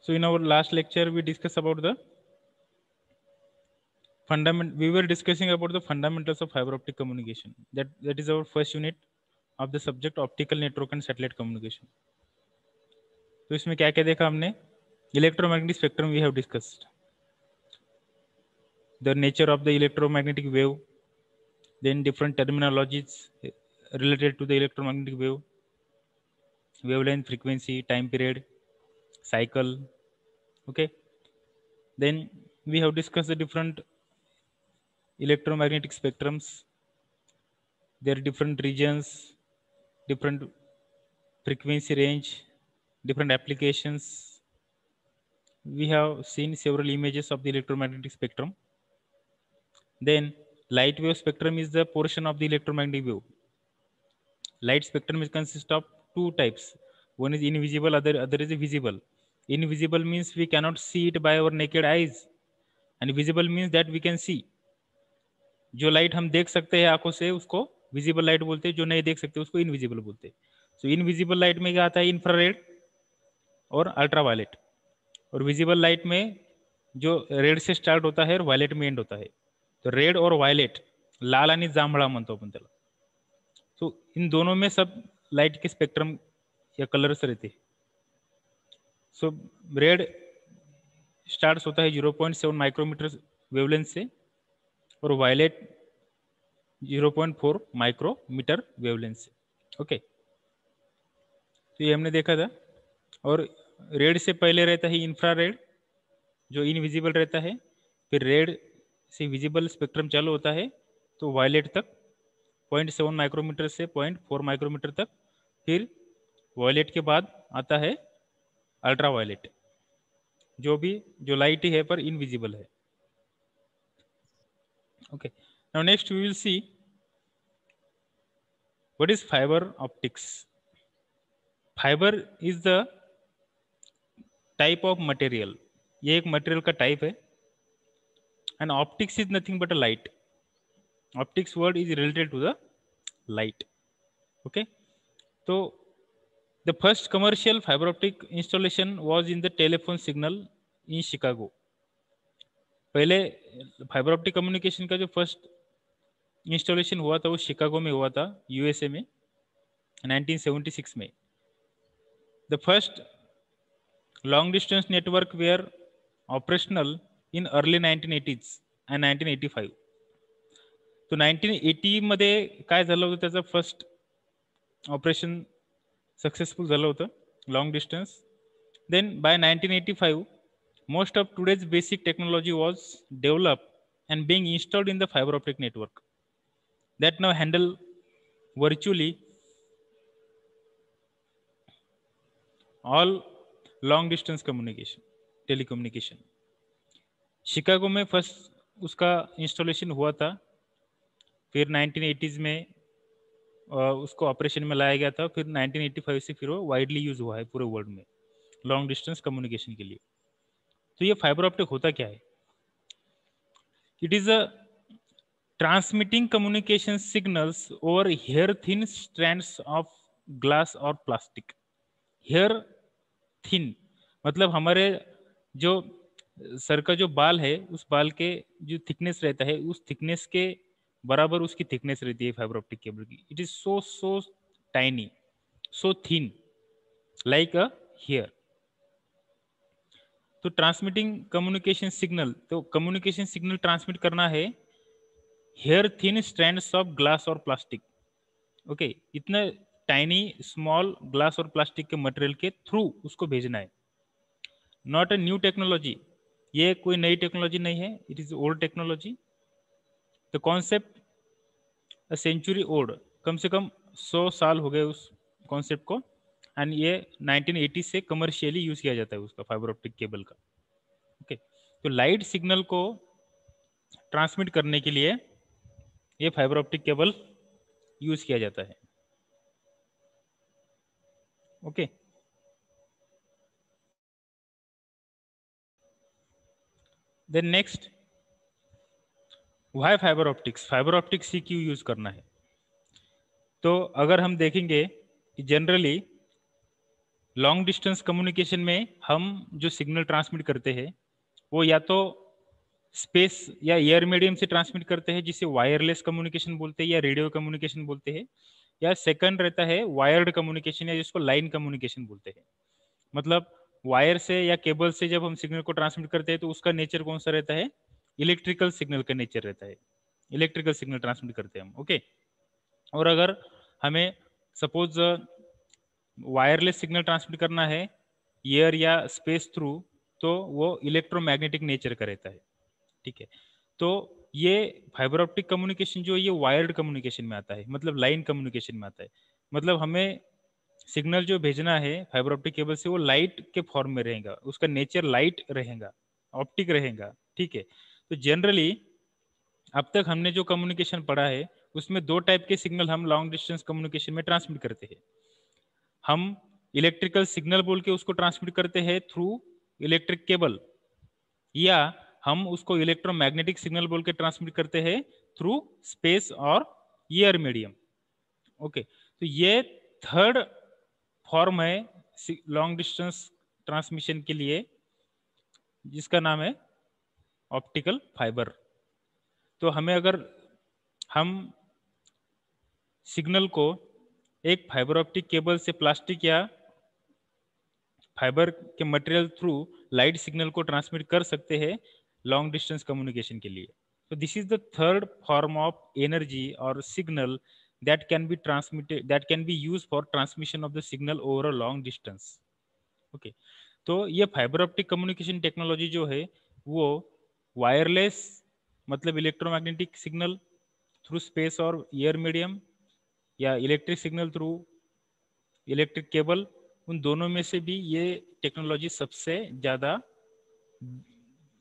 So in our last lecture, we discussed about the we were discussing about the fundamentals of fiber optic communication. That is our first unit of the subject optical network and satellite communication. तो इसमें क्या क्या देखा हमने? Electromagnetic spectrum we have discussed. The nature of the electromagnetic wave, then different terminologies related to the electromagnetic wave, wavelength, frequency, time period, cycle. Okay. Then we have discussed the different electromagnetic spectrums, their different regions, different frequency range, different applications. We have seen several images of the electromagnetic spectrum. Then light wave spectrum is the portion of the electromagnetic wave. Light spectrum is consist of two types. One is invisible, other is visible. Invisible means we cannot see it by our naked eyes, and visible means that we can see. जो light हम देख सकते हैं आंखों से उसको visible light बोलते हैं, जो नहीं देख सकते उसको इनविजिबल बोलते हैं. सो इनविजिबल लाइट में क्या आता है? इंफ्रारेड और अल्ट्रावायलेट. और विजिबल लाइट में जो रेड से स्टार्ट होता है और वायलेट में एंड होता है. तो रेड और वायलेट, लाल आणि जांभळा म्हणतो आपण त्याला. तो इन दोनों में सब लाइट के स्पेक्ट्रम या कलर्स रहते हैं. सो रेड स्टार्ट होता है 0.7 माइक्रोमीटर वेवलेंथ से और वायलेट 0.4 माइक्रोमीटर वेवलेंथ से. ओके, तो ये हमने देखा था. और रेड से पहले रहता है इंफ्रारेड जो इनविजिबल रहता है. फिर रेड से विजिबल स्पेक्ट्रम चालू होता है तो वायलेट तक 0.7 माइक्रोमीटर से 0.4 माइक्रोमीटर तक. फिर वायलेट के बाद आता है अल्ट्रा वायलेट, जो लाइट है पर इनविजिबल है. Okay, now next we will see what is fiber optics. Fiber is the type of material. ये एक material का type है. And optics is nothing but a light. Optics word is related to the light. Okay, so the first commercial fiber optic installation was in the telephone signal in Chicago. पहले fibre optic communication का जो first installation हुआ था वो Chicago में हुआ था, USA में, 1976 में. The first long distance network were operational in early 1980s and 1985. तो 1980 मध्ये काय झालं होतं, त्याचं फर्स्ट ऑपरेशन सक्सेसफुल झालं होतं long distance. Then by 1985 most of today's basic technology was developed and being installed in the fiber optic network that now handle virtually all long distance communication, telecommunication. Chicago में first उसका installation हुआ था. फिर 1980s में उसको operation में लाया गया था. फिर 1985 से फिर वो वाइडली यूज हुआ है पूरे वर्ल्ड में लॉन्ग डिस्टेंस कम्युनिकेशन के लिए. तो ये फाइबर ऑप्टिक होता क्या है? It is a transmitting communication signals over here thin strands of glass और प्लास्टिक. हेयर थिन मतलब हमारे जो सर का जो बाल है उस बाल के जो थिकनेस रहता है उस थिकनेस के बराबर उसकी थिकनेस रहती है फाइबर ऑप्टिक केबल की. It is so tiny, so thin, like a hair. तो ट्रांसमिटिंग कम्युनिकेशन सिग्नल, तो कम्युनिकेशन सिग्नल ट्रांसमिट करना है hair thin strands of glass और प्लास्टिक. ओके, इतना टाइनी स्मॉल ग्लास और प्लास्टिक के मटेरियल के थ्रू उसको भेजना है. नॉट अ न्यू टेक्नोलॉजी, ये कोई नई टेक्नोलॉजी नहीं है. It is old technology. The concept a century old, कम से कम 100 साल हो गए उस कॉन्सेप्ट को. एंड ये 1980 से कमर्शियली यूज किया जाता है उसका फाइबर ऑप्टिक केबल का. ओके, तो लाइट सिग्नल को ट्रांसमिट करने के लिए ये फाइबर ऑप्टिक केबल यूज किया जाता है. Okay, then next, why fibre optics. Fibre optics ही क्यों यूज करना है? तो अगर हम देखेंगे कि जनरली लॉन्ग डिस्टेंस कम्युनिकेशन में हम जो सिग्नल ट्रांसमिट करते हैं वो या तो स्पेस या एयर मीडियम से ट्रांसमिट करते हैं जिसे वायरलेस कम्युनिकेशन बोलते हैं या रेडियो कम्युनिकेशन बोलते हैं, या सेकंड रहता है वायर्ड कम्युनिकेशन या जिसको लाइन कम्युनिकेशन बोलते हैं। मतलब वायर से या केबल से जब हम सिग्नल को ट्रांसमिट करते हैं तो उसका नेचर कौन सा रहता है, इलेक्ट्रिकल सिग्नल का नेचर रहता है, इलेक्ट्रिकल सिग्नल ट्रांसमिट करते हैं हम, ओके। और अगर हमें सपोज वायरलेस सिग्नल ट्रांसमिट करना है एयर या स्पेस थ्रू, तो वो इलेक्ट्रोमैग्नेटिक नेचर का रहता है, ठीक है। तो ये फाइबर ऑप्टिक कम्युनिकेशन जो है ये वायर्ड कम्युनिकेशन में आता है, मतलब लाइन कम्युनिकेशन में आता है। मतलब हमें सिग्नल जो भेजना है फाइबर ऑप्टिक केबल से वो लाइट के फॉर्म में रहेगा, उसका नेचर लाइट रहेगा, ऑप्टिक रहेगा, ठीक है। तो जनरली अब तक हमने जो कम्युनिकेशन पढ़ा है उसमें दो टाइप के सिग्नल हम लॉन्ग डिस्टेंस कम्युनिकेशन में ट्रांसमिट करते हैं। हम इलेक्ट्रिकल सिग्नल बोल के उसको ट्रांसमिट करते हैं थ्रू इलेक्ट्रिक केबल, या हम उसको इलेक्ट्रोमैग्नेटिक सिग्नल बोल के ट्रांसमिट करते हैं थ्रू स्पेस और एयर मीडियम, ओके। तो ये थर्ड फॉर्म है लॉन्ग डिस्टेंस ट्रांसमिशन के लिए, जिसका नाम है ऑप्टिकल फाइबर। तो हमें अगर हम सिग्नल को एक फाइबर ऑप्टिक केबल से प्लास्टिक या फाइबर के मटेरियल थ्रू लाइट सिग्नल को ट्रांसमिट कर सकते हैं लॉन्ग डिस्टेंस कम्युनिकेशन के लिए। तो this is the third form of energy और signal that can be used for transmission of the signal over a long distance, okay. तो ये फाइबर ऑप्टिक कम्युनिकेशन टेक्नोलॉजी जो है वो वायरलेस मतलब इलेक्ट्रोमैग्नेटिक सिग्नल थ्रू स्पेस और air medium, या electric signal through electric cable, उन दोनों में से भी ये टेक्नोलॉजी सबसे ज़्यादा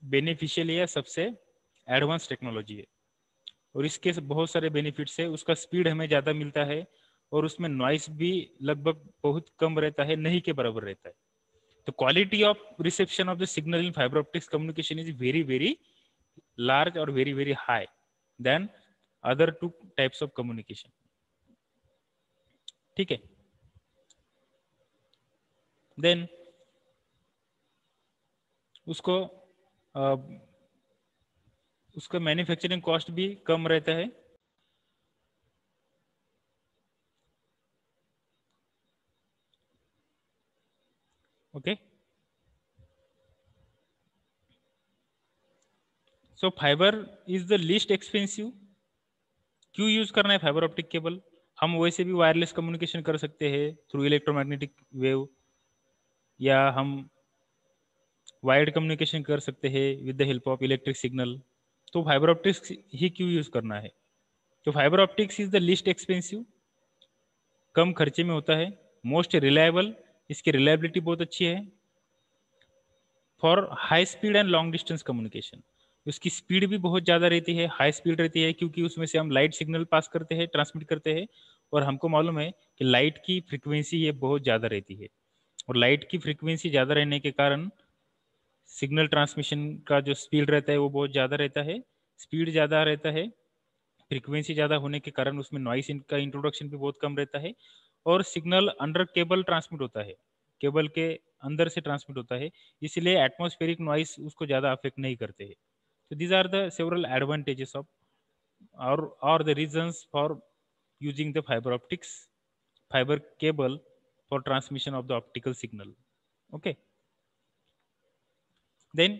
बेनिफिशियल या सबसे एडवांस टेक्नोलॉजी है। और इसके बहुत सारे बेनिफिट्स है, उसका स्पीड हमें ज़्यादा मिलता है और उसमें नॉइस भी लगभग बहुत कम रहता है, नहीं के बराबर रहता है। तो quality of reception of the signal in fibre optics communication is very very large और very very high than other two types of communication, ठीक है। देन उसको उसका मैन्युफैक्चरिंग कॉस्ट भी कम रहता है, okay. So fibre is the least expensive. क्यों use करना है फाइबर ऑप्टिक केबल? हम वैसे भी वायरलेस कम्युनिकेशन कर सकते हैं थ्रू इलेक्ट्रोमैग्नेटिक वेव, या हम वायर्ड कम्युनिकेशन कर सकते हैं with the help of electric signal. तो फाइबर ऑप्टिक्स ही क्यों यूज करना है? तो fibre optics is the least expensive, कम खर्चे में होता है, मोस्ट रिलायबल, इसकी रिलायबिलिटी बहुत अच्छी है, for high speed and long distance communication. उसकी स्पीड भी बहुत ज़्यादा रहती है, हाई स्पीड रहती है, क्योंकि उसमें से हम लाइट सिग्नल पास करते हैं, ट्रांसमिट करते हैं। और हमको मालूम है कि लाइट की फ्रीक्वेंसी ये बहुत ज़्यादा रहती है, और लाइट की फ्रीक्वेंसी ज़्यादा रहने के कारण सिग्नल ट्रांसमिशन का जो स्पीड रहता है वो बहुत ज़्यादा रहता है। स्पीड ज़्यादा रहता है, फ्रीक्वेंसी ज़्यादा होने के कारण उसमें नॉइस का इंट्रोडक्शन भी बहुत कम रहता है, और सिग्नल अंडर केबल ट्रांसमिट होता है, केबल के अंदर से ट्रांसमिट होता है, इसलिए एटमॉस्फेरिक नॉइस उसको ज़्यादा अफेक्ट नहीं करते हैं। तो these are the several advantages of और the reasons for using the fibre optics fibre cable for transmission of the optical signal, okay. Then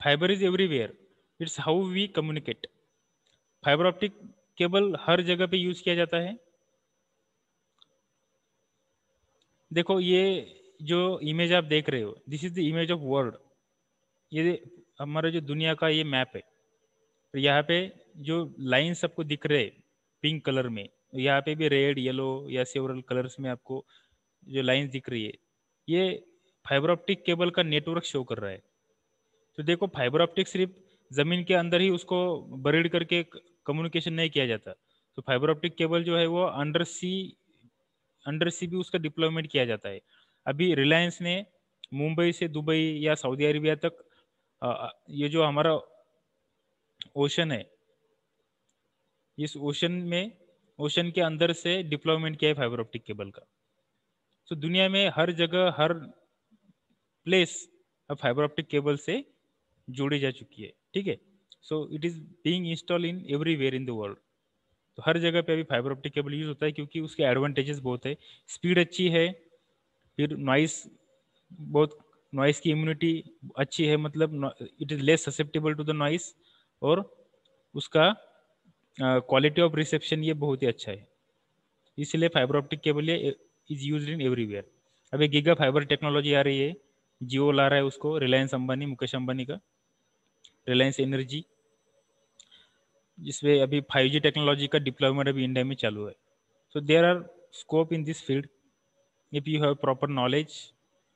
fibre is everywhere, it's how we communicate. Fibre optic cable हर जगह पे use किया जाता है। देखो ये जो इमेज आप देख रहे हो, this is the image of world. ये हमारा जो दुनिया का ये मैप है। तो यहाँ पे जो लाइन सबको दिख रहे हैं पिंक कलर में, यहाँ पे भी रेड येलो या सेवरल कलर्स में आपको जो लाइन दिख रही है, ये फाइबर ऑप्टिक केबल का नेटवर्क शो कर रहा है। तो देखो फाइबर ऑप्टिक सिर्फ जमीन के अंदर ही उसको बरीड करके कम्युनिकेशन नहीं किया जाता। तो फाइबर ऑप्टिक केबल जो है वो अंडर सी भी उसका डिप्लॉयमेंट किया जाता है। अभी रिलायंस ने मुंबई से दुबई या सऊदी अरेबिया तक ये जो हमारा ओशन है, इस ओशन के अंदर से डिप्लॉयमेंट किया है फाइबर ऑप्टिक केबल का। तो दुनिया में हर जगह हर प्लेस अब फाइबर ऑप्टिक केबल से जोड़ी जा चुकी है, ठीक है। So it is being install in everywhere in the world. तो हर जगह पे अभी फाइबर ऑप्टिक केबल यूज होता है क्योंकि उसके एडवांटेजेस बहुत है। स्पीड अच्छी है, फिर नॉइस बहुत, नॉइस की इम्यूनिटी अच्छी है, मतलब it is less susceptible to the noise, और उसका क्वालिटी ऑफ रिसेप्शन ये बहुत ही अच्छा है। इसलिए फाइबर ऑप्टिक केबल ये इज यूज इन एवरीवेयर। अभी गीगा फाइबर टेक्नोलॉजी आ रही है, जियो ला रहा है उसको, रिलायंस अंबानी, मुकेश अंबानी का रिलायंस एनर्जी, जिसमें अभी 5G टेक्नोलॉजी का डिप्लॉयमेंट अभी इंडिया में चालू है। So there are scope in this field. If you have proper knowledge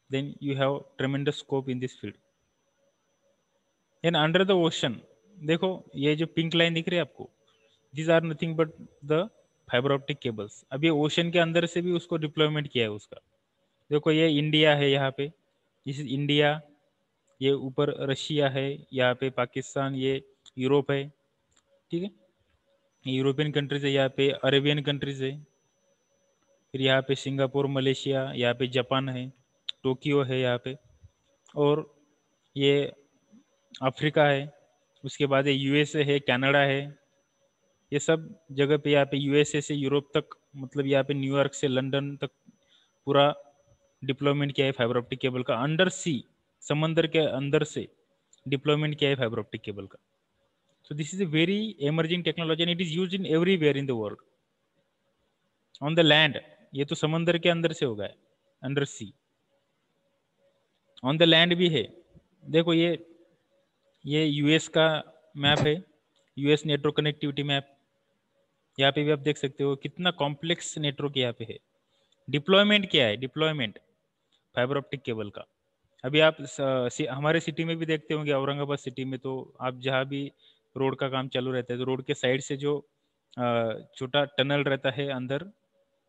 then you have tremendous scope in this field. And under the ocean, देखो ये जो पिंक लाइन दिख रही है आपको, these are nothing but the fibre optic cables. अभी ocean के अंदर से भी उसको डिप्लॉयमेंट किया है उसका। देखो ये इंडिया है, यहाँ पे दिस इज इंडिया, ये ऊपर रशिया है, यहाँ पे पाकिस्तान, ये यूरोप है, ठीक है, यूरोपियन कंट्रीज है, यहाँ पे अरेबियन कंट्रीज है, फिर यहाँ पे सिंगापुर, मलेशिया, यहाँ पे जापान है, टोक्यो है यहाँ पे, और ये अफ्रीका है, उसके बाद ये यूएसए है, कनाडा है, ये सब जगह पे, यहाँ पे यूएसए से यूरोप तक, मतलब यहाँ पे न्यूयॉर्क से लंदन तक पूरा डिप्लॉयमेंट किया है फाइबर ऑप्टिक केबल का। अंडर सी, समंदर के अंदर से डिप्लॉयमेंट किया है फाइबर ऑप्टिक केबल का। So this is a very emerging technology and it is used in everywhere in the world. On the land, ये तो समंदर के अंदर से होगा, under sea. On the land भी है। देखो ये यूएस का मैप है, यूएस नेटवर्क कनेक्टिविटी मैप। यहाँ पे भी आप देख सकते हो कितना कॉम्प्लेक्स नेटवर्क यहाँ पे है। डिप्लॉयमेंट क्या है, डिप्लॉयमेंट फाइबर ऑप्टिक केबल का। अभी आप हमारे सिटी में भी देखते होंगे, औरंगाबाद सिटी में, तो आप जहाँ भी रोड का काम चालू रहता है तो रोड के साइड से जो छोटा टनल रहता है, अंदर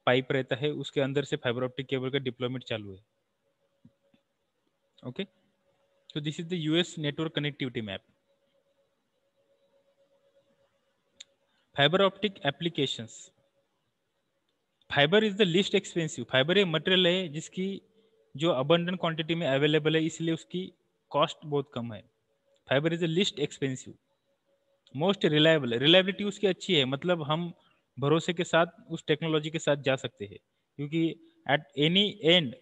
पाइप रहता है, उसके अंदर से फाइबर ऑप्टिक केबल का डिप्लॉयमेंट चालू है। Okay, so this is the US network connectivity map. Fiber optic applications. Fibre is the list expensive. Fibre एक मटेरियल है जिसकी जो अबंडेंट क्वांटिटी में अवेलेबल है, इसलिए उसकी कॉस्ट बहुत कम है। Fibre is the list expensive, most reliable. Reliability उसकी अच्छी है, मतलब हम भरोसे के साथ उस टेक्नोलॉजी के साथ जा सकते हैं, क्योंकि एट एनी एंड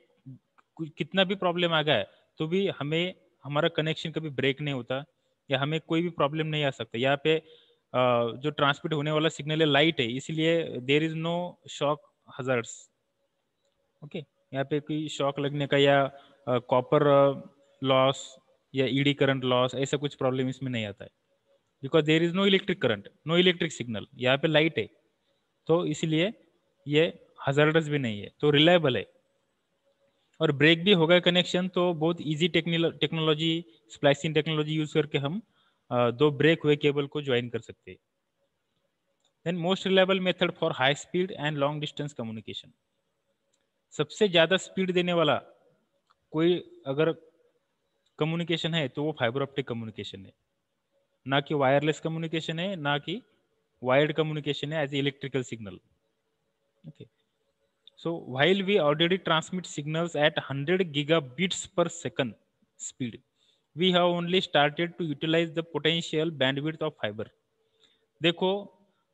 कितना भी प्रॉब्लम आ गया तो भी हमें हमारा कनेक्शन कभी ब्रेक नहीं होता, या हमें कोई भी प्रॉब्लम नहीं आ सकता। यहाँ पे जो ट्रांसमिट होने वाला सिग्नल है लाइट है, इसलिए there is no shock hazards. Okay, यहाँ पे कोई शॉक लगने का या कॉपर लॉस या ईडी करंट लॉस, ऐसा कुछ प्रॉब्लम इसमें नहीं आता है, because there is no electric current, no electric signal, यहाँ पे लाइट है, तो इसलिए ये हजार्डस भी नहीं है, तो रिलायबल है। और ब्रेक भी होगा कनेक्शन तो बहुत easy technology, splicing technology use करके हम दो ब्रेक हुए केबल को ज्वाइन कर सकते हैं। Then most reliable method for high speed and long distance communication. सबसे ज्यादा स्पीड देने वाला कोई अगर कम्युनिकेशन है तो वो फाइबर ऑप्टिक कम्युनिकेशन है, ना कि वायरलेस कम्युनिकेशन है, ना कि वायर्ड कम्युनिकेशन है as electrical signal. Okay, so while we already transmit signals at 100 gigabits per second speed, we have only started to utilize the potential bandwidth of fiber. देखो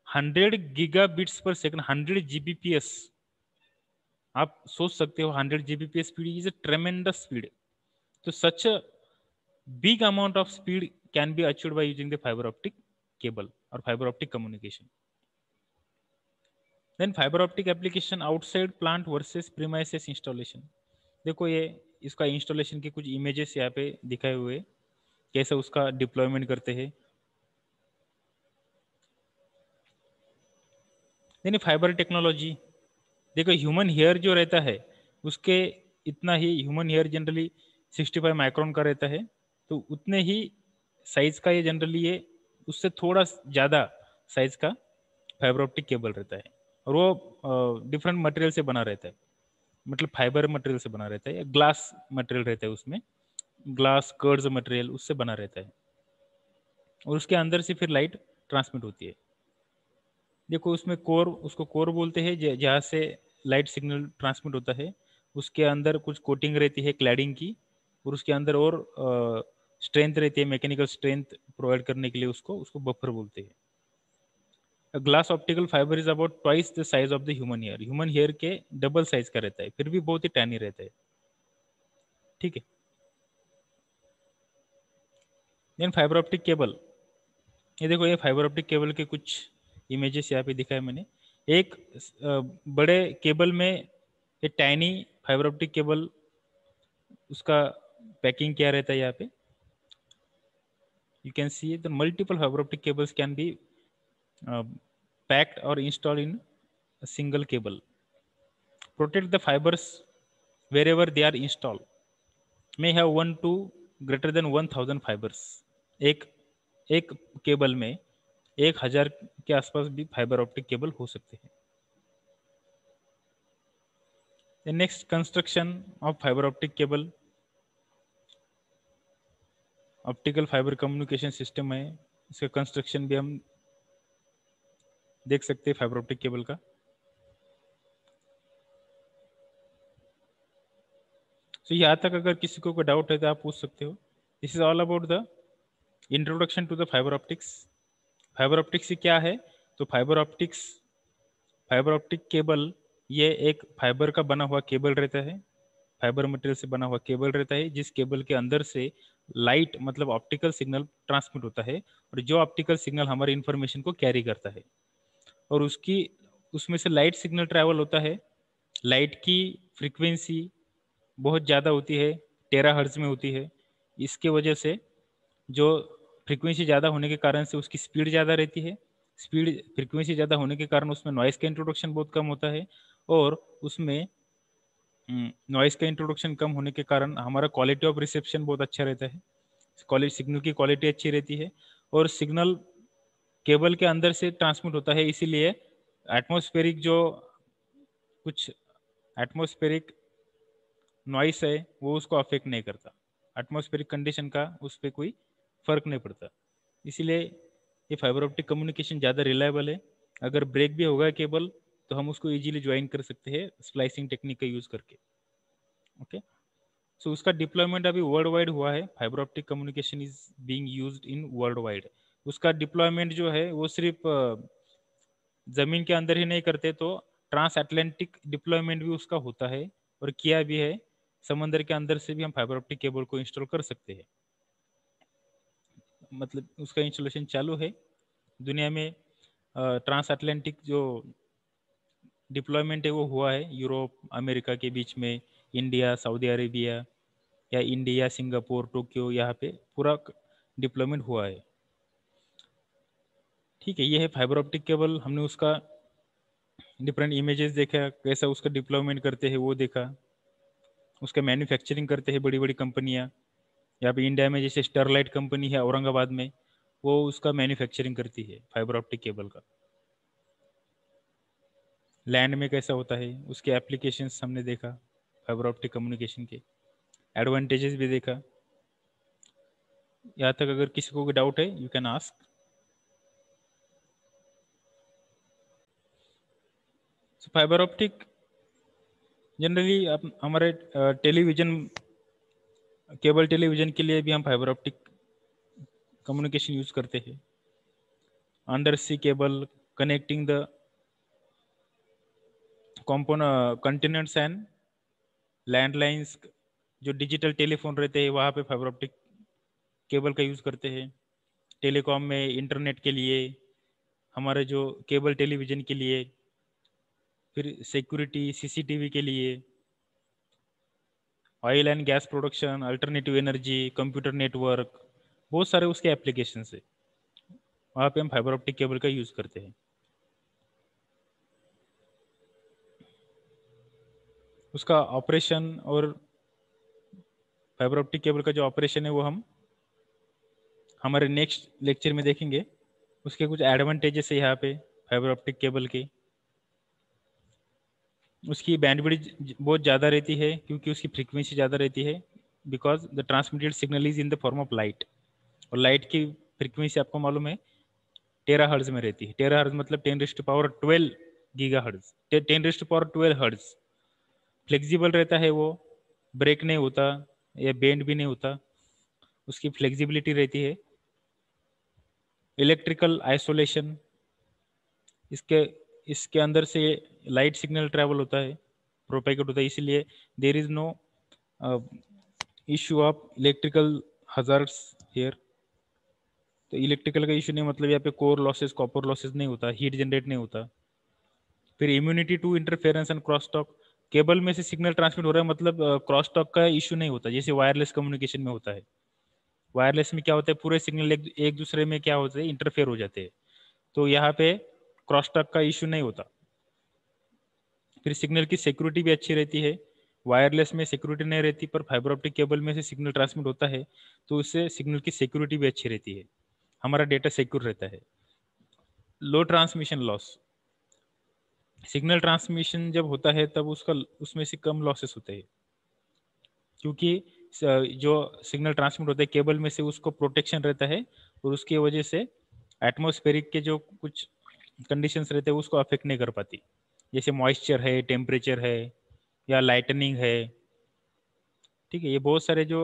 100 gigabits per second, 100 gbps, आप सोच सकते हो 100 gbps speed is a tremendous speed. So such a big amount of speed can be achieved by using the fiber optic cable or fiber optic communication. Then fibre optic application outside plant versus premises installation. देखो ये इसका installation की कुछ images यहाँ पे दिखाए हुए, कैसे उसका डिप्लॉयमेंट करते हैं। यानी फाइबर टेक्नोलॉजी, देखो ह्यूमन हेयर जो रहता है उसके इतना ही, ह्यूमन हेयर जनरली 65 माइक्रोन का रहता है, तो उतने ही साइज का ये जनरली, ये उससे थोड़ा ज़्यादा साइज का फाइबर ऑप्टिक केबल रहता है, और वो डिफरेंट मटेरियल से बना रहता है, मतलब फाइबर मटेरियल से बना रहता है, या ग्लास मटेरियल रहता है उसमें, ग्लास कर्ड्स मटेरियल उससे बना रहता है, और उसके अंदर से फिर लाइट ट्रांसमिट होती है। देखो उसमें कोर, उसको कोर बोलते हैं जहाँ से लाइट सिग्नल ट्रांसमिट होता है, उसके अंदर कुछ कोटिंग रहती है क्लैडिंग की, और उसके अंदर और स्ट्रेंथ रहती है, मैकेनिकल स्ट्रेंथ प्रोवाइड करने के लिए उसको उसको बफर बोलते हैं। Glass optical fibre is about twice the size of the human hair के डबल साइज का रहता है, फिर भी बहुत ही टैनी रहता है। ठीक है। देन फाइबर ऑप्टिक केबल, ये देखो, ये फाइबर ऑप्टिक केबल के कुछ इमेजेस यहाँ पे दिखाए मैंने। एक बड़े केबल में ये टाइनी फाइबर ऑप्टिक केबल, उसका पैकिंग क्या रहता है यहाँ पे, you can see the multiple fiber optic cables can be packed or installed in a single cable. Protect the fibers wherever they are installed. May have 1 to greater than 1000 fibers. एक एक cable में 1000 के आसपास भी fibre optic cable हो सकते हैं। Next, construction of fibre optic cable. Optical fibre communication system है, इसका कंस्ट्रक्शन भी हम देख सकते हैं फाइबर ऑप्टिक केबल का। तो यहाँ तक अगर किसी को कोई डाउट है तो आप पूछ सकते हो। This is all about the introduction to the fibre optics. Fibre optics क्या है? तो फाइबर ऑप्टिक केबल, ये एक फाइबर का बना हुआ केबल रहता है, फाइबर मटेरियल से बना हुआ केबल रहता है, जिस केबल के अंदर से लाइट मतलब ऑप्टिकल सिग्नल ट्रांसमिट होता है, और जो ऑप्टिकल सिग्नल हमारी इंफॉर्मेशन को कैरी करता है, और उसमें से लाइट सिग्नल ट्रैवल होता है। लाइट की फ्रीक्वेंसी बहुत ज़्यादा होती है, टेराहर्ट्ज में होती है। इसके वजह से जो फ्रीक्वेंसी ज़्यादा होने के कारण से उसकी स्पीड ज़्यादा रहती है। स्पीड फ्रीक्वेंसी ज़्यादा होने के कारण उसमें नॉइस का इंट्रोडक्शन बहुत कम होता है, और उसमें नॉइस का इंट्रोडक्शन कम होने के कारण हमारा क्वालिटी ऑफ रिसेप्शन बहुत अच्छा रहता है, सिग्नल की क्वालिटी अच्छी रहती है, और सिग्नल केबल के अंदर से ट्रांसमिट होता है, इसीलिए एटमॉस्फेरिक जो कुछ एटमॉस्फेरिक नॉइस है वो उसको अफेक्ट नहीं करता, एटमॉस्फेरिक कंडीशन का उस पर कोई फर्क नहीं पड़ता। इसीलिए ये फाइबर ऑप्टिक कम्युनिकेशन ज़्यादा रिलायबल है। अगर ब्रेक भी होगा केबल तो हम उसको इजीली ज्वाइन कर सकते हैं स्प्लाइसिंग टेक्निक का यूज़ करके। ओके, सो उसका डिप्लॉयमेंट अभी वर्ल्ड वाइड हुआ है। Fibre optic communication is being used in world wide. उसका डिप्लॉयमेंट जो है वो सिर्फ ज़मीन के अंदर ही नहीं करते, तो ट्रांस अटलांटिक डिप्लॉयमेंट भी उसका होता है और किया भी है। समंदर के अंदर से भी हम फाइबर ऑप्टिक केबल को इंस्टॉल कर सकते हैं, मतलब उसका इंस्टॉलेशन चालू है दुनिया में। ट्रांस अटलांटिक जो डिप्लॉयमेंट है वो हुआ है यूरोप अमेरिका के बीच में, इंडिया सऊदी अरेबिया, या इंडिया सिंगापुर टोक्यो, यहाँ पे पूरा डिप्लॉयमेंट हुआ है। ठीक है, ये है फाइबर ऑप्टिक केबल। हमने उसका डिफरेंट इमेजेस देखा, कैसा उसका डिप्लॉयमेंट करते हैं वो देखा, उसका मैन्युफैक्चरिंग करते हैं बड़ी बड़ी कंपनियां। यहाँ पे इंडिया में जैसे स्टरलाइट कंपनी है औरंगाबाद में, वो उसका मैन्युफैक्चरिंग करती है फाइबर ऑप्टिक केबल का। लैंड में कैसा होता है उसके एप्लीकेशंस हमने देखा, फाइबर ऑप्टिक कम्युनिकेशन के एडवांटेजेस भी देखा। यहाँ तक अगर किसी को कोई डाउट है you can ask. Fibre optic generally आप हमारे टेलीविजन, केबल टेलीविजन के लिए भी हम फाइबर ऑप्टिक कम्युनिकेशन यूज करते हैं। Under sea cable connecting the continents and landlines, जो डिजिटल टेलीफोन रहते हैं वहाँ पे फाइबर ऑप्टिक केबल का यूज़ करते हैं। टेलीकॉम में इंटरनेट के लिए, हमारे जो केबल टेलीविज़न के लिए, फिर सिक्योरिटी सीसीटीवी के लिए, oil and gas production, alternative energy, computer network, बहुत सारे उसके एप्लीकेशन है, वहाँ पे हम फाइबर ऑप्टिक केबल का यूज़ करते हैं। उसका ऑपरेशन और फाइबर ऑप्टिक केबल का जो ऑपरेशन है वो हम हमारे नेक्स्ट लेक्चर में देखेंगे। उसके कुछ एडवांटेजेस है यहाँ पे फाइबर ऑप्टिक केबल के। उसकी बैंडविड्थ बहुत ज़्यादा रहती है क्योंकि उसकी फ्रीक्वेंसी ज़्यादा रहती है, because the transmitted signal is in the form of light, और लाइट की फ्रीक्वेंसी आपको मालूम है टेरा हर्ट्ज में रहती है। टेरा हर्ट्ज मतलब 10⁻12 गीगा हर्ट्ज, 10⁻12 हर्ट्ज। फ्लेक्सिबल रहता है, वो ब्रेक नहीं होता या बेंड भी नहीं होता, उसकी फ्लेक्सिबिलिटी रहती है। इलेक्ट्रिकल आइसोलेशन, इसके इसके अंदर से लाइट सिग्नल ट्रैवल होता है, प्रोपेगेट होता है, इसलिए there is no issue of electrical hazards here. तो इलेक्ट्रिकल का इशू नहीं, मतलब यहाँ पे कोर लॉसेस, कॉपर लॉसेस नहीं होता, हीट जनरेट नहीं होता। फिर immunity to interference and cross talk, cable में से सिग्नल ट्रांसमिट हो रहा है, मतलब क्रॉस टॉक का इशू नहीं होता, जैसे वायरलेस कम्युनिकेशन में होता है। वायरलेस में क्या होता है, पूरे सिग्नल एक दूसरे में क्या होते हैं, इंटरफेयर हो जाते हैं, तो यहाँ पे क्रॉस टॉक का इशू नहीं होता। फिर सिग्नल की सिक्योरिटी भी अच्छी रहती है, वायरलेस में सिक्योरिटी नहीं रहती, पर फाइबर ऑप्टिक केबल में से सिग्नल ट्रांसमिट होता है, तो उससे सिग्नल की सिक्योरिटी भी अच्छी रहती है, हमारा डेटा सिक्योर रहता है। लो ट्रांसमिशन लॉस, सिग्नल ट्रांसमिशन जब होता है तब उसका उसमें से कम लॉसेस होते हैं, क्योंकि जो सिग्नल ट्रांसमिट होता है केबल में से उसको प्रोटेक्शन रहता है, और उसकी वजह से एटमॉस्फेरिक के जो कुछ कंडीशंस रहते हैं उसको अफेक्ट नहीं कर पाती, जैसे मॉइस्चर है, टेम्परेचर है, या लाइटनिंग है। ठीक है, ये बहुत सारे जो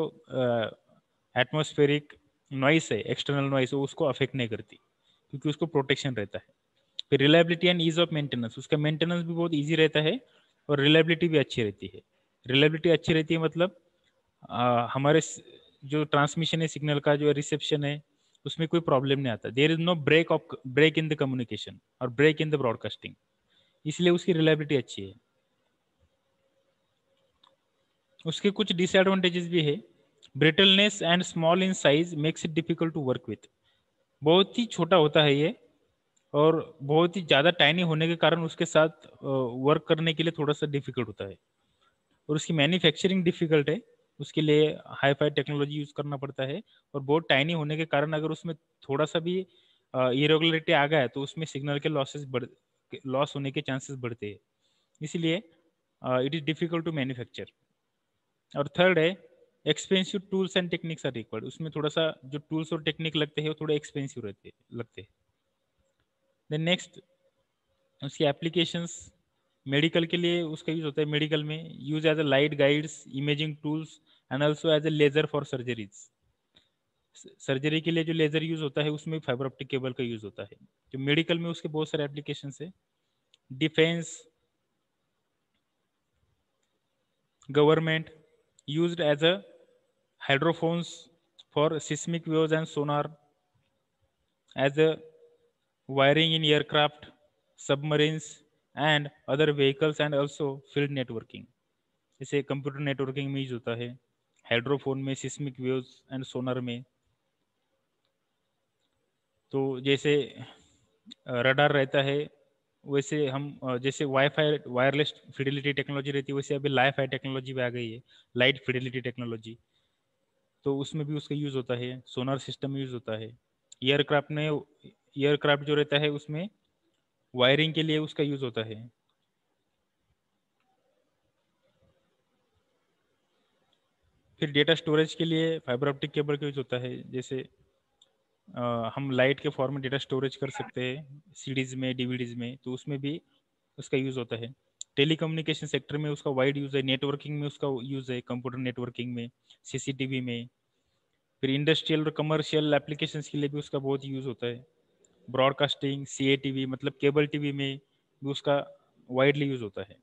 एटमॉस्फेरिक नॉइस है, एक्सटर्नल नॉइस है, उसको अफेक्ट नहीं करती, क्योंकि उसको प्रोटेक्शन रहता है। फिर reliability and ease of maintenance, उसका मेंटेनेंस भी बहुत ईजी रहता है, और रिलायबिलिटी भी अच्छी रहती है। रिलायबिलिटी अच्छी रहती है मतलब हमारे जो ट्रांसमिशन है सिग्नल का, जो रिसेप्शन है, उसमें कोई प्रॉब्लम नहीं आता, there is no break in the communication और ब्रेक इन द ब्रॉडकास्टिंग, इसलिए उसकी रिलायबिलिटी अच्छी है। उसके कुछ डिसएडवांटेजेस भी है, brittleness and small in size makes it difficult to work with, बहुत ही छोटा होता है ये, और बहुत ही ज़्यादा टाइनी होने के कारण उसके साथ वर्क करने के लिए थोड़ा सा डिफिकल्ट होता है, और उसकी मैन्युफैक्चरिंग डिफिकल्ट है, उसके लिए हाई फाई टेक्नोलॉजी यूज़ करना पड़ता है, और बहुत टाइनी होने के कारण अगर उसमें थोड़ा सा भी इरेगुलरिटी आ गया है तो उसमें सिग्नल के लॉस होने के चांसेस बढ़ते हैं, इसलिए it is difficult to manufacture. और थर्ड है, expensive tools and techniques are required, उसमें थोड़ा सा जो टूल्स और टेक्निक लगते हैं वो थोड़े एक्सपेंसिव लगते हैं। देन नेक्स्ट, उसकी एप्लीकेशंस, मेडिकल के लिए उसका यूज होता है, मेडिकल में use as a light guides, imaging tools, and also as a laser for surgeries. Surgery के लिए जो लेजर यूज होता है उसमें फाइबर ऑप्टिक केबल का यूज होता है, तो मेडिकल में उसके बहुत सारे एप्लीकेशन है। Defence, government, used as a hydrophones for seismic waves and sonar, as a wiring in aircraft, submarines and other vehicles, and also field networking, जैसे कंप्यूटर नेटवर्किंग में यूज होता है, हाइड्रोफोन में, सिस्मिक वेव्स एंड सोनार में। तो जैसे radar रहता है, वैसे हम जैसे वाईफाई वायरलेस फिडेलिटी टेक्नोलॉजी रहती है, वैसे अभी लाइफ फाई टेक्नोलॉजी भी आ गई है, लाइट फिडेलिटी टेक्नोलॉजी, तो उसमें भी उसका यूज होता है, सोनार सिस्टम में यूज होता है। एयरक्राफ्ट में, एयरक्राफ्ट जो रहता है उसमें वायरिंग के लिए उसका यूज होता है। फिर डेटा स्टोरेज के लिए फाइबर ऑप्टिक केबल का यूज होता है, जैसे हम लाइट के फॉर्म में डेटा स्टोरेज कर सकते हैं सीडीज में, डीवीडीज में, तो उसमें भी उसका यूज होता है। टेलीकम्युनिकेशन सेक्टर में उसका वाइड यूज है, नेटवर्किंग में उसका यूज है, कंप्यूटर नेटवर्किंग में, सीसीटीवी में। फिर इंडस्ट्रियल और कमर्शियल एप्लीकेशंस के लिए भी उसका बहुत यूज होता है। ब्रॉडकास्टिंग, सीएटीवी मतलब केबल टीवी में भी उसका वाइडली यूज होता है।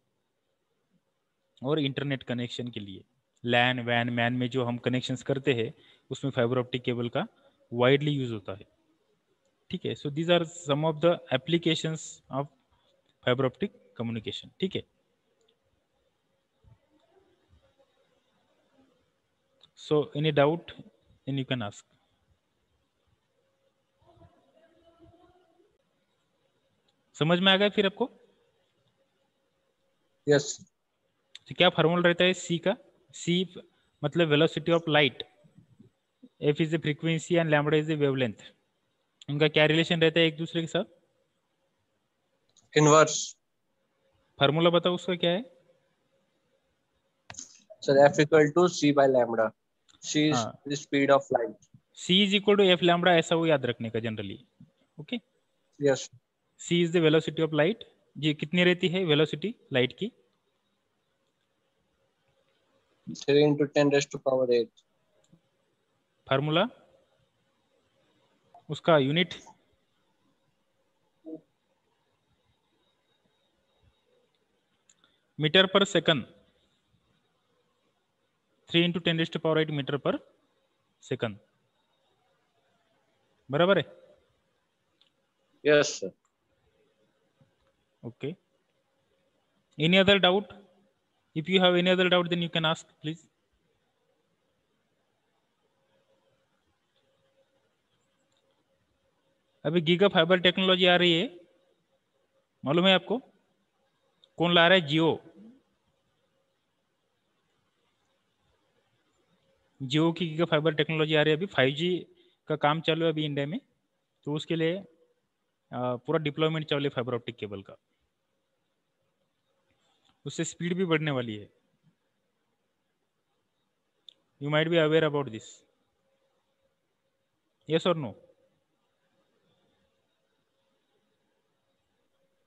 और इंटरनेट कनेक्शन के लिए लैन वैन मैन में जो हम कनेक्शंस करते हैं उसमें फाइबर ऑप्टिक केबल का वाइडली यूज होता है। ठीक है, so these are some of the applications of fibre optic communication. ठीक है, so any doubt and you can ask. समझ में आ गया फिर आपको? यस। तो क्या फार्मूला रहता है सी का? सी मतलब velocity of light, F is the frequency and lambda is the wavelength, उनका क्या रिलेशन रहता है एक दूसरे के साथ? इनवर्स। फार्मूला बताओ उसका क्या है? Sir F equal to C by lambda. C is हाँ, the speed of light. C is equal to F lambda, ऐसा वो याद रखने का generally. Okay, yes. C is the velocity of light, जी कितनी रहती है वेलोसिटी लाइट की? 3 into 10 raised to power 8. Formula उसका unit metre per second, 3 into 10 raised to power 8 metre per second, बराबर है? Yes, sir. Okay. Any other doubt? If you have any other doubt, then you can ask, please. अभी giga fibre technology आ रही है, मालूम है आपको? कौन ला रहा है? जियो। जियो की गीगा फाइबर टेक्नोलॉजी आ रही है। अभी 5G का काम चालू है अभी इंडिया में, तो उसके लिए पूरा डिप्लॉयमेंट चालू है फाइबर ऑप्टिक केबल का। उससे स्पीड भी बढ़ने वाली है। You might be aware about this, yes और no?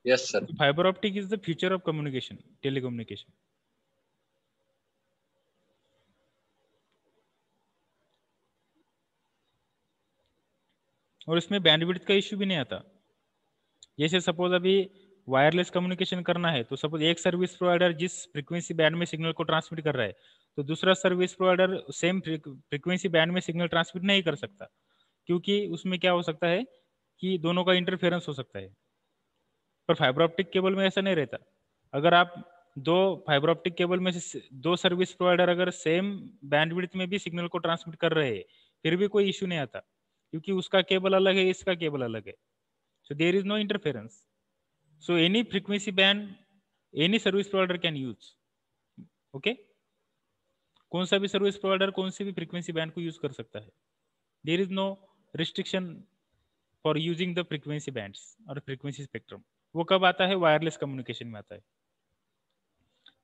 Yes, sir. Fiber optic is the future of communication, telecommunication. और इसमें बैंडविड्थ का इश्यू भी नहीं आता। जैसे सपोज अभी वायरलेस कम्युनिकेशन करना है, तो सपोज एक सर्विस प्रोवाइडर जिस फ्रीक्वेंसी बैंड में सिग्नल को ट्रांसमिट कर रहा है, तो दूसरा service provider same frequency band में सिग्नल ट्रांसमिट नहीं कर सकता, क्योंकि उसमें क्या हो सकता है कि दोनों का इंटरफेरेंस हो सकता है। पर फाइबर ऑप्टिक केबल में ऐसा नहीं रहता। अगर आप दो फाइबर ऑप्टिक केबल में से दो सर्विस प्रोवाइडर अगर सेम बैंडविड्थ में भी सिग्नल को ट्रांसमिट कर रहे हैं, फिर भी कोई इश्यू नहीं आता, क्योंकि उसका केबल अलग है, इसका केबल अलग है। So there is no interference. So any frequency band any service provider can use. Okay, कौन सा भी सर्विस प्रोवाइडर कौन सी भी फ्रीक्वेंसी बैंड को यूज कर सकता है। There is no restriction for using the frequency bands और फ्रीक्वेंसी स्पेक्ट्रम। वो कब आता है? वायरलेस कम्युनिकेशन में आता है,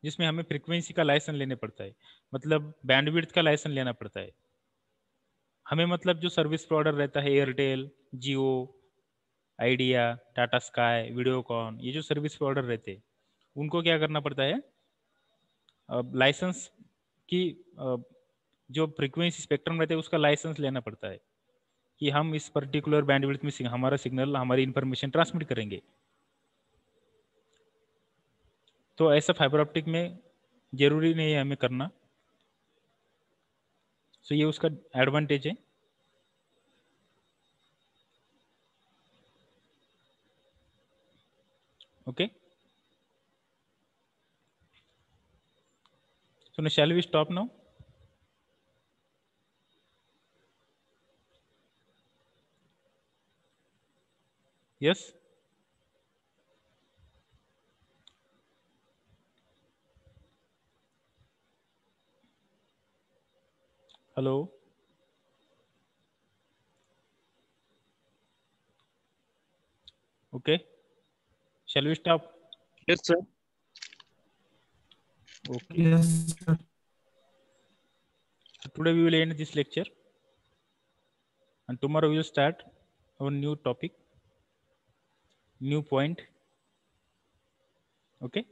जिसमें हमें फ्रीक्वेंसी का लाइसेंस लेने पड़ता है, मतलब बैंडविड्थ का लाइसेंस लेना पड़ता है हमें। मतलब जो सर्विस प्रोवाइडर रहता है, एयरटेल, जियो, आइडिया, टाटा स्काई, वीडियोकॉन, ये जो सर्विस प्रोवाइडर रहते हैं, उनको क्या करना पड़ता है? लाइसेंस की जो फ्रीक्वेंसी स्पेक्ट्रम रहते हैं उसका लाइसेंस लेना पड़ता है कि हम इस पर्टिकुलर बैंडविड्थ में हमारा सिग्नल, हमारी इंफॉर्मेशन ट्रांसमिट करेंगे। तो ऐसा फाइबर ऑप्टिक में जरूरी नहीं है हमें करना। सो ये उसका एडवांटेज है। Okay, so now shall we stop now? Yes, hello, okay, shall we stop? Yes, sir. Okay, Yes, sir. so today we will end this lecture, and tomorrow we will start our new topic, new point. Okay.